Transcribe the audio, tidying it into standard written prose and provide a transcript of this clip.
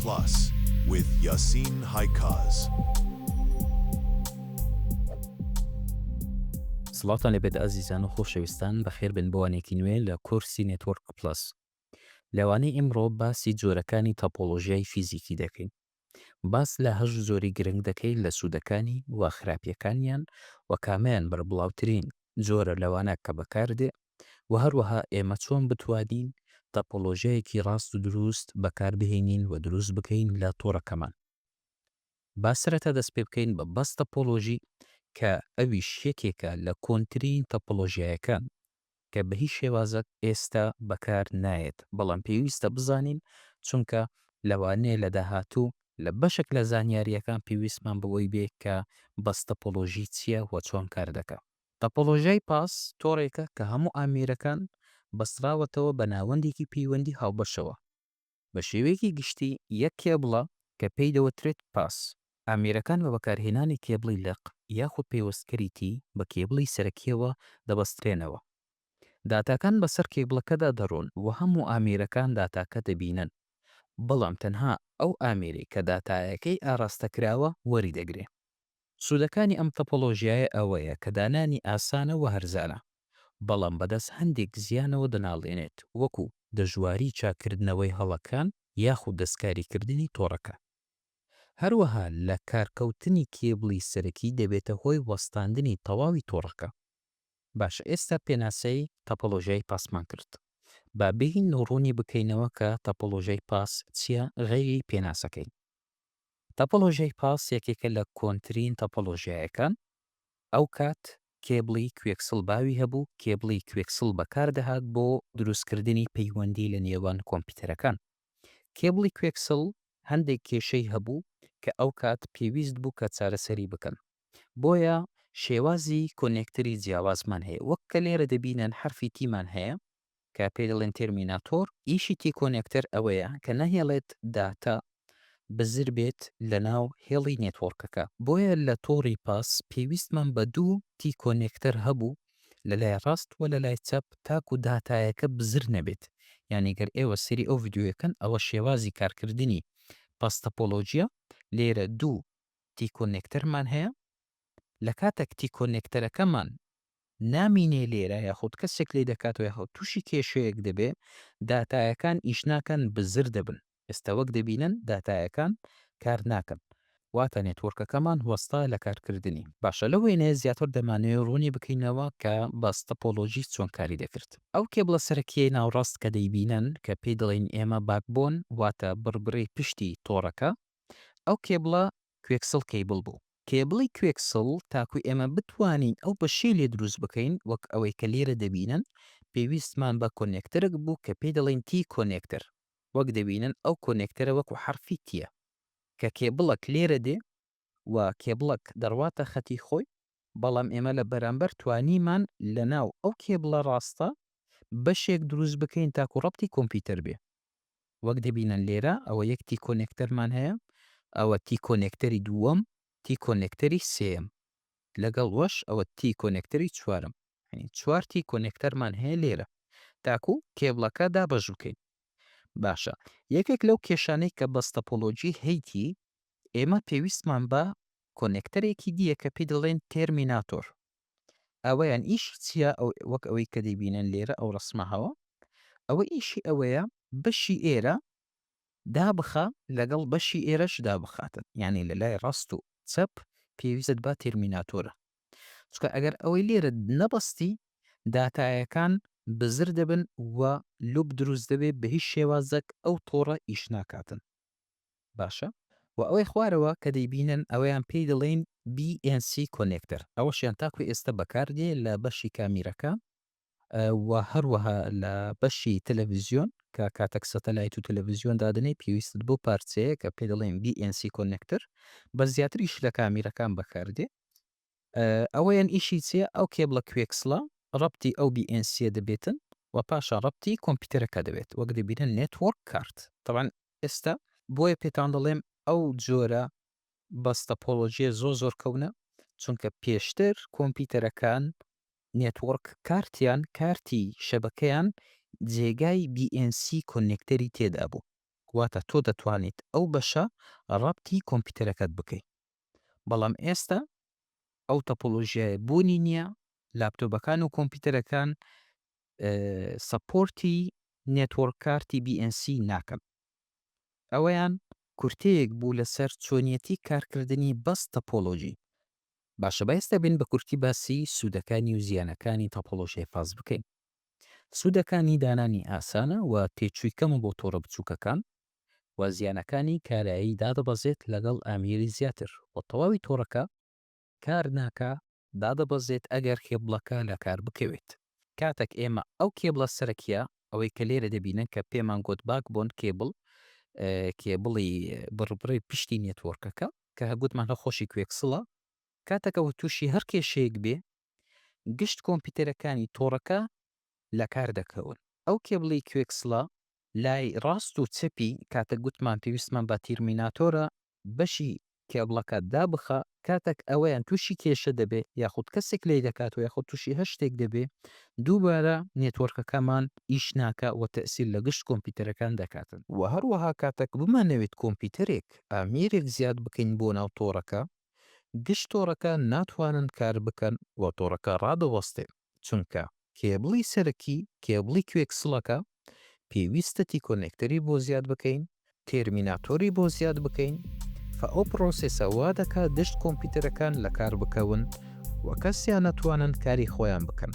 Plus with Yassine Haikaz. سڵاتان لەبێت ئازیزان و خۆشەویستان بەخێر بن بۆوانێکی نوێ لە کورسی نێتوەرک پلس. لەوانەی ئەمڕۆ باسی جۆرەکانی تەپۆلۆژیای فیزیکی دەکەین. باس لە هەژ زۆری گرنگ دەکەین لە سوودەکانی و خراپیەکانیان و کامیان بەربڵاوترین جۆرە لەوانە کە بەکاردێ و هەروەها ئێمە چۆن بتوانین تەپۆلۆژیایەکی ڕاست و دروست بەکاربهێنین و دروست بکەین لە تۆڕەکەمان. با سەرەتا دەست پێ بکەین بە بەس تەپۆلۆژی کە ئەویش یەکێکە لە کۆنترین تەپۆلۆژیایەکان کە بە هیچ شێوازەک ئێستا بەکار نایێت، بەڵام پێویستە بزانین چونکە لەوانەیە لە داهاتوو لە بەشێک لە زانیاریەکان پێویستمان بەوەی بێت کە بەس تەپۆلۆژی چییە و چۆن کار دەکات. تەپۆلۆژیای پاس تۆڕێکە کە هەموو ئامێرەکان بەستراوەتەوە بە ناوەندێکی پەیوەندی هاوبەشەوە بە شێوەیەکی گشتی یەک کێبڵە کە پێی دەوترێت پاس. ئامێرەکان بە بەکارهێنانی کێبڵی لەق یاخود پێوەستکەریتی بە کێبڵی سەرەکیەوە دەبەسترێنەوە. داتاکان بەسەر کێبڵەکەدا دەڕۆن و هەموو ئامێرەکان داتاکە دەبینن، بەڵام تەنها ئەو ئامێری کە داتایەکەی ئاراستەکراوە وەری دەگرێ. سوودەکانی ئەم تەپۆلۆژیایە ئەوەیە کە دانانی ئاسانە و هەرزانە، بەڵام بەدەست هەندێک زیانەوە دەناڵێنێت، وەکو دەژواری چاکردنەوەی هەڵەکان یاخود دەستکاریکردنی تۆڕەکە. هەروەها لە کارکەوتنی کێبڵی سەرەکی دەبێتە هۆی وەستاندنی تەواوی تۆڕەکە. باشە، ئێستا پێناسەی تەپۆلۆژیای پاسمان کرد. با بێین ڕوونی بکەینەوە کە تەپۆلۆژیای پاس چییە غێری پێناسەکەی. تەپۆلۆژیای پاس یەکێکە لە کۆنترین تەپۆلۆژیایەکان. ئەو کات کێبڵی کوێکسڵ باوی هەبوو، کێبڵی کوێکسڵ بەکاردەهات بۆ دروستکردنی پەیوەندی لە نێوان کۆمپیوتەرەکان. کێبڵی کوێکسڵ هەندێک کێشەی هەبوو کە ئەو کات پێویست بوو کە چارەسەری بکەن. بۆیە شێوازی کۆنێکتری جیاوازمان هەیە، وەک کە لێرە دەبینن حرفی تیمان هەیە کە پێ دەڵێن تێرمیناتۆر. ئیشی تی کۆنێکتەر ئەوەیە کە نەهێڵێت داتا بزر بێت لە ناو هێڵی نێتوۆرکەکە. بۆیە لە تۆڕی پاس پێویستمان بە دوو تی کۆنێکتەر هەبوو لە لای ڕاست و لە لای چەپ تاکو داتایەکە بزر نەبێت. یعنی گەر ئێوە سری ئەو ڤیددیوەکەن ئەوە شێوازی کارکردنی پاس تەپۆلۆژیە. لێرە دوو تی کۆنێکتەرمان هەیە. لە کاتێک تی کۆنێکتەرەکەمان نامینێ لێرە یاخود کەسێک لێ دەکاتەوە یاخود تووشی کێشەیەک دەبێ، داتایەکان ئیش ناکەن، بزر دەبن. ئێستا وەک دەبینن داتایەکان کار ناکەن، واتە نێتوۆرکەکەمان وەستا لە کارکردنی. باشە، لە وێنێ زیاتر دەمانەوێت ڕوونی بکەینەوە کە بەس تەپۆلۆژی چۆن کاری دەکرد. ئەو کێبڵە سەرەکیەی ناوڕاست کە دەیبینن کە پێی دەڵێن ئێمە باکبۆن واتە بڕبڕی پشتی تۆڕەکە، ئەو کێبڵە کوێکسڵ کەیبڵ بوو. کێبڵی کوێکسڵ تاکوی ئێمە بتوانین ئەو بەشەی لێ دروست بکەین وەک ئەوەی کە لێرە دەبینن، پێویستمان بە کۆنێکتەرێک بوو کە پێی دەڵێن تی کۆنێکتەر. وەک دەبینن ئەو کۆنێکتەرە وەکو حرفی تیە کە کێبڵک لێرە دێ و کێبڵک دەڕواتە خەتی خۆی، بەڵام ئێمە لە بەرامبەر توانیمان لە ناو ئەو کێبڵە ڕاستە بەشێک دروست بکەین تاکو ڕەبتی کۆمپیوتەر بێ. وەک دەبینن لێرە ئەوە یەک تی کۆنێکتەرمان هەیە، ئەوە تی کۆنێکتەری دووەم، تی کۆنێکتەری سێم، لەگەڵ وەش ئەوە تی کۆنێکتەری چوارم. چوار تی کۆنێکتەرمان هەیە لێرە تاکو کێبڵەکە دابەش بکەین. باشە، یەکێک لەو کێشانەی کە بەس تەپۆلۆژی هەیتی، ئێمە پێویستمان بە کۆنێکتەرێکی دیە کە پێی دەڵێن تێرمیناتۆر. ئەوەیان ئیشی چییە؟ وەک ئەوەی کە دەیبینن لێرە ئەو ڕسمەهەوە، ئەوە ئیشی ئەوەیە بەشی ئێرە دابخە لەگەڵ بەشی ئێرەش دابخاتن، یعنی لە لای ڕاست و چەپ پێویست بە تێرمیناتۆرە. چکە ئەگەر ئەوەی لێرە نەبەستی، داتایەکان بزر دەبن و لوب دروست دەبێت بە هیچ شێوازەک ئەو تۆڕە ئیش ناکاتن. باشە، و ئەوەی خوارەوە کە دەیبینن ئەوەیان پێی دەڵێن BNC کۆنێکتەر. ئەوەشیان تاکوی ئێستا بەکاردێ لە بەشی کامیرەکە و هەروەها لە بەشی تەلەڤیزیۆن کە کاتێک سەتەلایت و تەلەڤیزیۆن دادنێ پێویستت بۆ پارچەیە کە پێ دەڵێن BNC کۆنێکتەر، بە زیاتریش لە کامیرەکان بەکاردێ. ئەوەیان ئیشی چیە؟ ئەو کێبڵە کوێکسڵە ڕەبتی ئەو BNC دەبێتن و پاشە ڕەبتی کۆمپیوتەرەکە دەبێت، وەک دەبینن نێتوۆرک کارت. طبعاً ئێستا بۆیە پێتان دەڵێم ئەو جۆرە بەس تەپۆلۆژیە زۆر کەونە، چونکە پێشتر کۆمپیوتەرەکان نێتوۆرک کارتی شەبەکەیان جێگای BNC کۆنێکتەری تێدا بوو، واتە تۆ دەتوانیت ئەو بەشە ڕابتی کۆمپیوتەرەکەت بکەیت. بەڵام ئێستا ئەو تەپۆلۆژیایە بوونی نییە لاپتۆپەکان و کۆمپیوتەرەکان سەپۆرتی نێتوۆرک کارتی BNC ناکەن. ئەوەیان کورتەیەک بوو لەسەر چۆنیەتی کارکردنی بەس تەپۆلۆژی. باشە بە ئێستا بین بە کورتی باسی سوودەکانی و زیانەکانی تەپۆلۆژیای فاز بکەین. سوودەکانی دانانی ئاسانە و تێچووی کەمە بۆ تۆڕە بچووکەکان و زیانەکانی کارایی دادەبەزێت لەگەڵ ئامێری زیاتر بۆ تەواوی تۆڕەکە کار ناکە دادەبەزێت ئەگەر کێبڵەکە لە کار بکەوێت. کاتێک ئێمە ئەو کێبڵە سەرەکیە ئەوەی کە لێرە دەبینن کە پێمان گوت باکبۆن کێبڵ کێبڵی بڕبڕی پشتی نێتوۆرکەکە کە هەگوتمان لە خۆشی کوێکسڵە کاتێکەوە تووشی هەر کێشەیەک بێ گشت کۆمپیوتەرەکانی تۆڕەکە لە کار دەکەون. ئەو کێبڵی کوێکسڵە لای ڕاست و چەپی کاتە گوتمان پێویستمان بە تیرمیناتۆرە بەشی کێبڵەکە دابخە کاتێک ئەوەیان تووشی کێشە دەبێ یاخود کەسێک لی دەکات و یاخود تووشی هەر شتێک دەبێ دووبارە نێتوۆرکەکەمان ئیش ناکە و تەئسیر لە گشت کۆمپیوتەرەکان دەکاتن. و هەروەها کاتێک بمانەوێت کۆمپیوتەرێک ئامێرێک زیاد بکەین بۆ ناو تۆڕەکە گشت تۆڕەکە ناتوانن کار بکەن و تۆڕەکە ڕادەوەستێت چونکە کێبڵی سەرەکی کێبڵی کوێکسڵەکە پێویستەتی کۆنێکتەری بۆ زیاد بکەین تێرمیناتۆری بۆ زیاد بکەین ئەو پرۆسێسە وا دەکات دشت کۆمپیوتەرەکان لە کار بکەون و کەسیان نەتوانن کاری خۆیان بکەن.